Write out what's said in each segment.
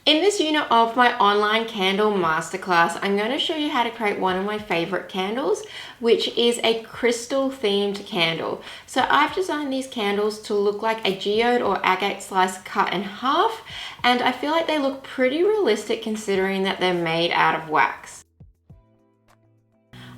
In this unit of my online candle masterclass, I'm going to show you how to create one of my favorite candles, which is a crystal themed candle. So I've designed these candles to look like a geode or agate slice cut in half, and I feel like they look pretty realistic considering that they're made out of wax.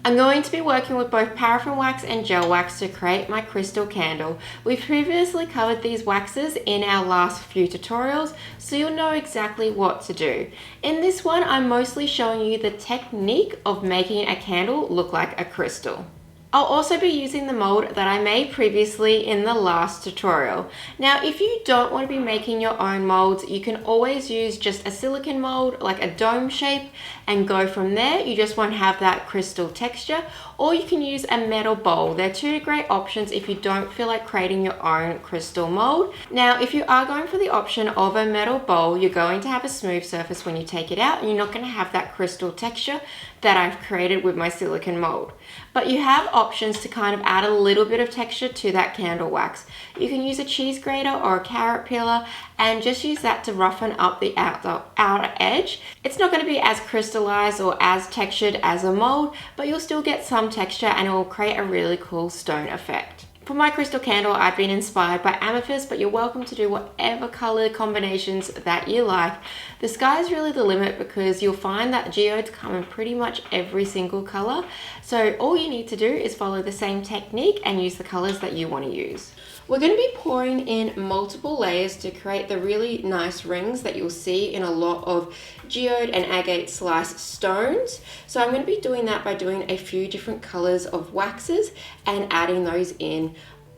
I'm going to be working with both paraffin wax and gel wax to create my crystal candle. We've previously covered these waxes in our last few tutorials, so you'll know exactly what to do. In this one, I'm mostly showing you the technique of making a candle look like a crystal. I'll also be using the mold that I made previously in the last tutorial. Now, if you don't want to be making your own molds, you can always use just a silicone mold, like a dome shape, and go from there. You just won't have that crystal texture, or you can use a metal bowl. They're two great options if you don't feel like creating your own crystal mold. Now, if you are going for the option of a metal bowl, you're going to have a smooth surface when you take it out, and you're not going to have that crystal texture that I've created with my silicone mold. But you have options to kind of add a little bit of texture to that candle wax. You can use a cheese grater or a carrot peeler and just use that to roughen up the outer edge. It's not going to be as crystallized or as textured as a mold, but you'll still get some texture and it will create a really cool stone effect. For my crystal candle, I've been inspired by amethyst, but you're welcome to do whatever color combinations that you like. The sky is really the limit because you'll find that geodes come in pretty much every single color. So all you need to do is follow the same technique and use the colors that you want to use. We're going to be pouring in multiple layers to create the really nice rings that you'll see in a lot of geode and agate slice stones. So I'm going to be doing that by doing a few different colors of waxes and adding those in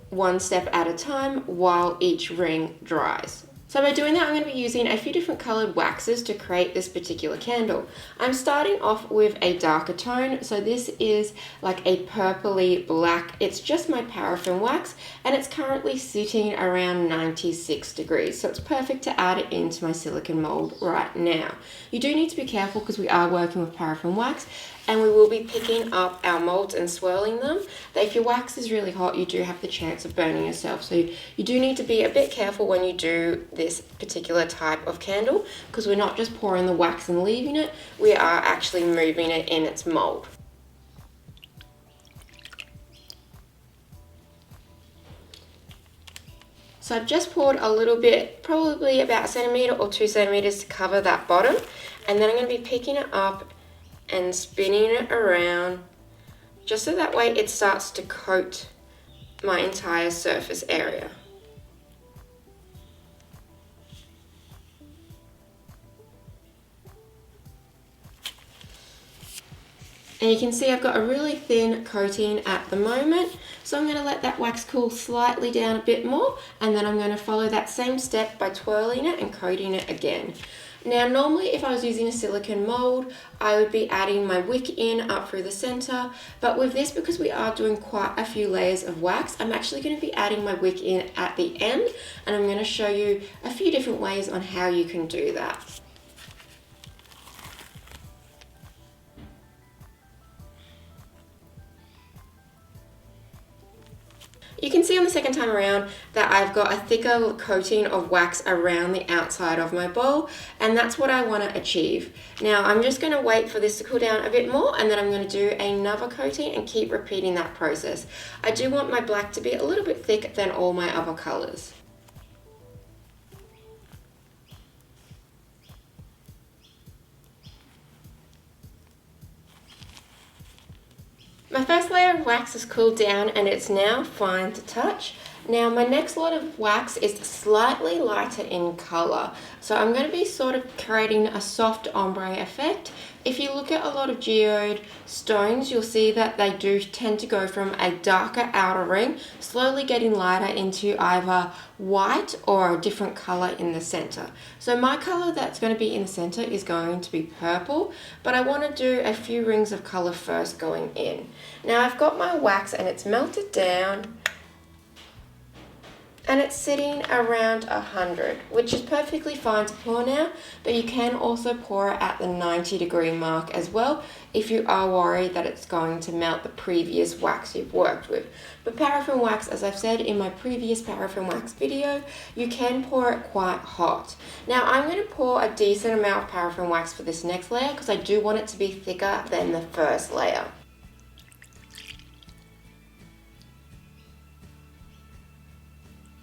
one step at a time while each ring dries. So by doing that, I'm going to be using a few different colored waxes to create this particular candle. I'm starting off with a darker tone. So this is like a purpley black. It's just my paraffin wax and it's currently sitting around 96 degrees. So it's perfect to add it into my silicone mold right now. You do need to be careful because we are working with paraffin wax, and we will be picking up our molds and swirling them. But if your wax is really hot, you do have the chance of burning yourself. So you do need to be a bit careful when you do this particular type of candle, because we're not just pouring the wax and leaving it, we are actually moving it in its mold. So I've just poured a little bit, probably about a centimeter or 2 centimeters to cover that bottom, and then I'm going to be picking it up and spinning it around just so that way it starts to coat my entire surface area. And you can see I've got a really thin coating at the moment, so I'm going to let that wax cool slightly down a bit more, and then I'm going to follow that same step by twirling it and coating it again. Now, normally if I was using a silicone mold, I would be adding my wick in up through the center, but with this, because we are doing quite a few layers of wax, I'm actually going to be adding my wick in at the end, and I'm going to show you a few different ways on how you can do that. You can see on the second time around that I've got a thicker coating of wax around the outside of my bowl, and that's what I want to achieve. Now I'm just going to wait for this to cool down a bit more, and then I'm going to do another coating and keep repeating that process. I do want my black to be a little bit thicker than all my other colors. My first layer of wax has cooled down and it's now fine to touch. Now my next lot of wax is slightly lighter in color, so I'm going to be sort of creating a soft ombre effect. If you look at a lot of geode stones, you'll see that they do tend to go from a darker outer ring, slowly getting lighter into either white or a different color in the center. So my color that's going to be in the center is going to be purple, but I want to do a few rings of color first going in. Now I've got my wax and it's melted down. and it's sitting around 100, which is perfectly fine to pour now, but you can also pour it at the 90-degree mark as well if you are worried that it's going to melt the previous wax you've worked with. But paraffin wax, as I've said in my previous paraffin wax video, you can pour it quite hot. Now I'm going to pour a decent amount of paraffin wax for this next layer because I do want it to be thicker than the first layer.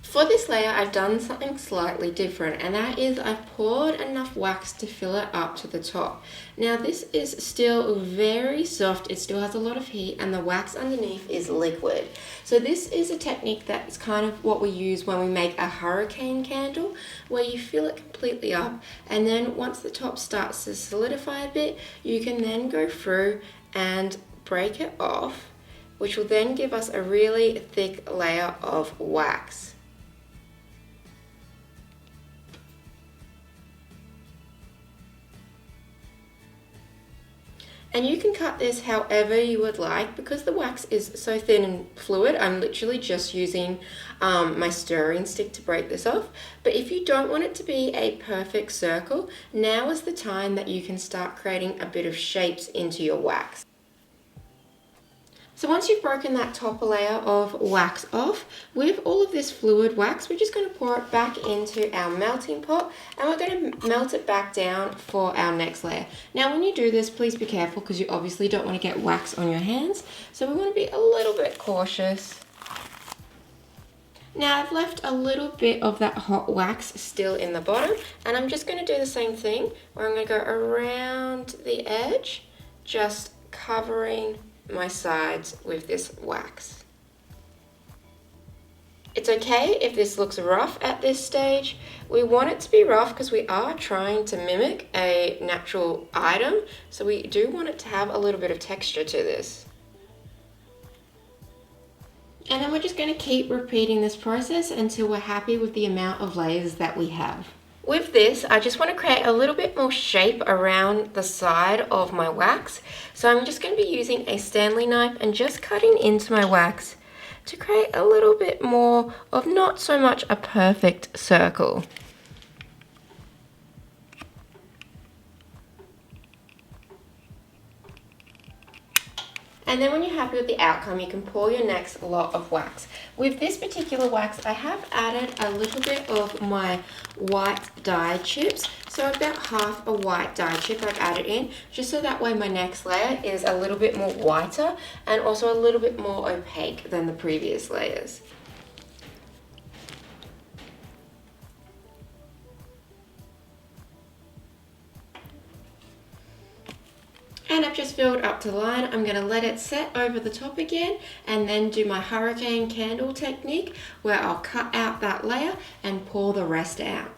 For this layer, I've done something slightly different, and that is I've poured enough wax to fill it up to the top. Now this is still very soft, it still has a lot of heat, and the wax underneath is liquid. So this is a technique that's kind of what we use when we make a hurricane candle, where you fill it completely up, and then once the top starts to solidify a bit, you can then go through and break it off, which will then give us a really thick layer of wax. And you can cut this however you would like. Because the wax is so thin and fluid, I'm literally just using my stirring stick to break this off. But if you don't want it to be a perfect circle, now is the time that you can start creating a bit of shapes into your wax. So once you've broken that top layer of wax off, with all of this fluid wax, we're just going to pour it back into our melting pot, and we're going to melt it back down for our next layer. Now when you do this, please be careful because you obviously don't want to get wax on your hands, so we want to be a little bit cautious. Now I've left a little bit of that hot wax still in the bottom, and I'm just going to do the same thing where I'm going to go around the edge, just covering my sides with this wax. It's okay if this looks rough at this stage. We want it to be rough because we are trying to mimic a natural item, so we do want it to have a little bit of texture to this. And then we're just going to keep repeating this process until we're happy with the amount of layers that we have. With this, I just want to create a little bit more shape around the side of my wax. So I'm just going to be using a Stanley knife and just cutting into my wax to create a little bit more of not so much a perfect circle. And then when you're happy with the outcome, you can pour your next lot of wax. With this particular wax, I have added a little bit of my white dye chips. So about half a white dye chip I've added in, just so that way my next layer is a little bit more whiter and also a little bit more opaque than the previous layers. And I've just filled up to the line. I'm going to let it set over the top again and then do my hurricane candle technique where I'll cut out that layer and pour the rest out.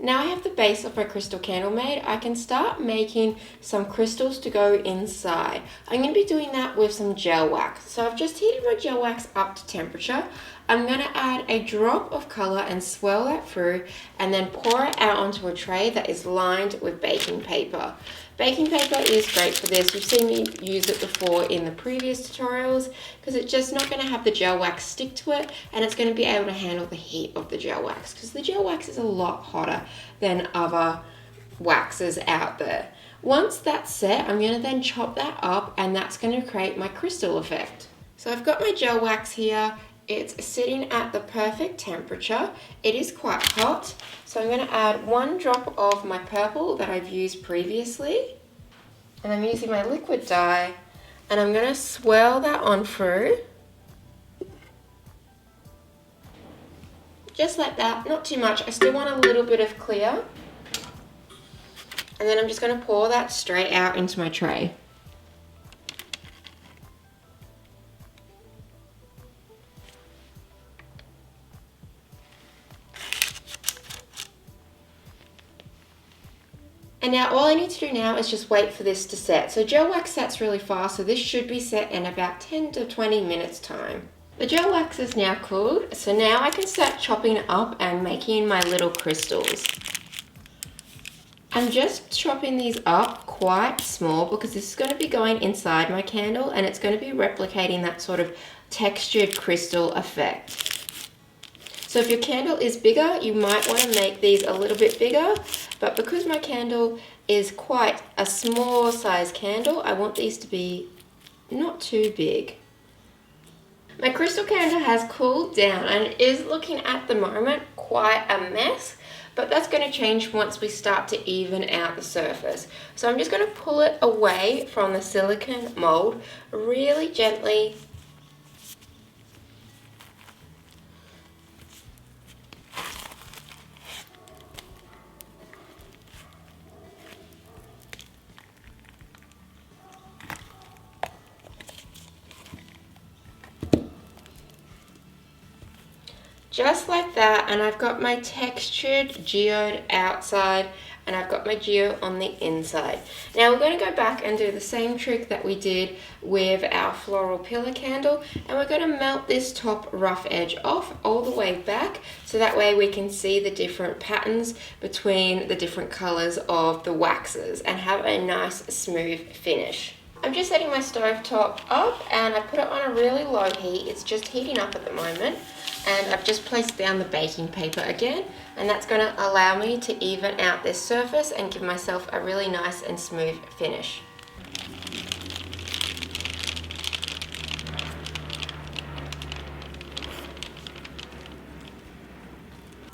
Now I have the base of my crystal candle made, I can start making some crystals to go inside. I'm going to be doing that with some gel wax. So I've just heated my gel wax up to temperature. I'm going to add a drop of color and swirl that through and then pour it out onto a tray that is lined with baking paper. Baking paper is great for this. You've seen me use it before in the previous tutorials because it's just not going to have the gel wax stick to it, and it's going to be able to handle the heat of the gel wax because the gel wax is a lot hotter than other waxes out there. Once that's set, I'm going to then chop that up, and that's going to create my crystal effect. So I've got my gel wax here. It's sitting at the perfect temperature. It is quite hot, so I'm going to add 1 drop of my purple that I've used previously, and I'm using my liquid dye, and I'm going to swirl that on through, just like that, not too much. I still want a little bit of clear, and then I'm just going to pour that straight out into my tray. And now all I need to do now is just wait for this to set. So gel wax sets really fast, so this should be set in about 10 to 20 minutes time. The gel wax is now cooled, so now I can start chopping it up and making my little crystals. I'm just chopping these up quite small because this is going to be going inside my candle and it's going to be replicating that sort of textured crystal effect. So if your candle is bigger, you might want to make these a little bit bigger, but because my candle is quite a small size candle, I want these to be not too big. My crystal candle has cooled down and it is looking at the moment quite a mess, but that's going to change once we start to even out the surface. So I'm just going to pull it away from the silicone mold really gently. Just like that, and I've got my textured geode outside and I've got my geode on the inside. Now we're going to go back and do the same trick that we did with our floral pillar candle, and we're going to melt this top rough edge off all the way back so that way we can see the different patterns between the different colors of the waxes and have a nice smooth finish. I'm just setting my stove top up and I put it on a really low heat. It's just heating up at the moment. And I've just placed down the baking paper again, and that's going to allow me to even out this surface and give myself a really nice and smooth finish.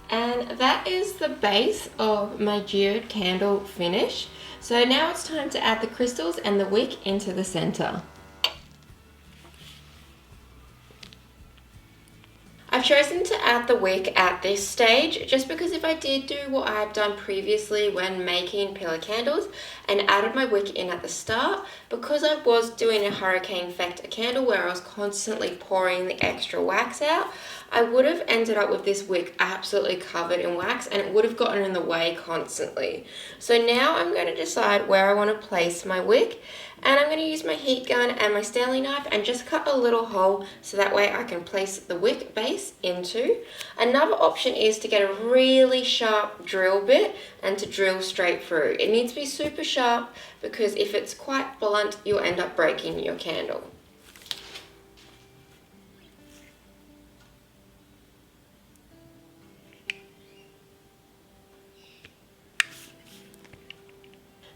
And that is the base of my geode candle finish. So now it's time to add the crystals and the wick into the center. I've chosen to add the wick at this stage just because if I did do what I've done previously when making pillar candles and added my wick in at the start, because I was doing a hurricane effect candle where I was constantly pouring the extra wax out, I would have ended up with this wick absolutely covered in wax and it would have gotten in the way constantly. So now I'm going to decide where I want to place my wick, and I'm going to use my heat gun and my Stanley knife and just cut a little hole so that way I can place the wick base into. Another option is to get a really sharp drill bit and to drill straight through. It needs to be super sharp because if it's quite blunt, you'll end up breaking your candle.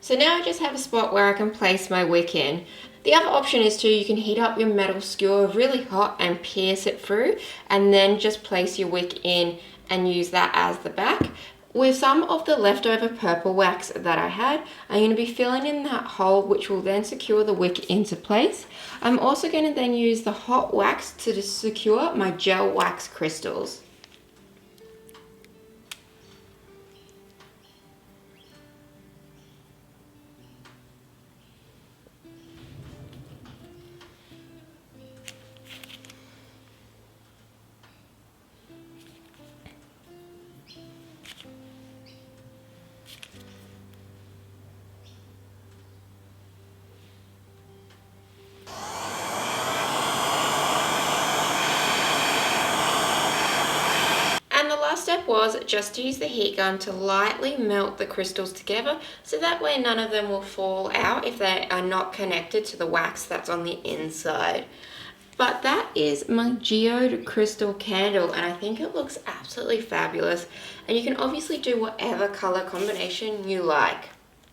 So now I just have a spot where I can place my wick in. The other option is you can heat up your metal skewer really hot and pierce it through and then just place your wick in and use that as the back. With some of the leftover purple wax that I had, I'm going to be filling in that hole which will then secure the wick into place. I'm also going to then use the hot wax to secure my gel wax crystals. Last step was just to use the heat gun to lightly melt the crystals together so that way none of them will fall out if they are not connected to the wax that's on the inside. But that is my geode crystal candle and I think it looks absolutely fabulous, and you can obviously do whatever color combination you like.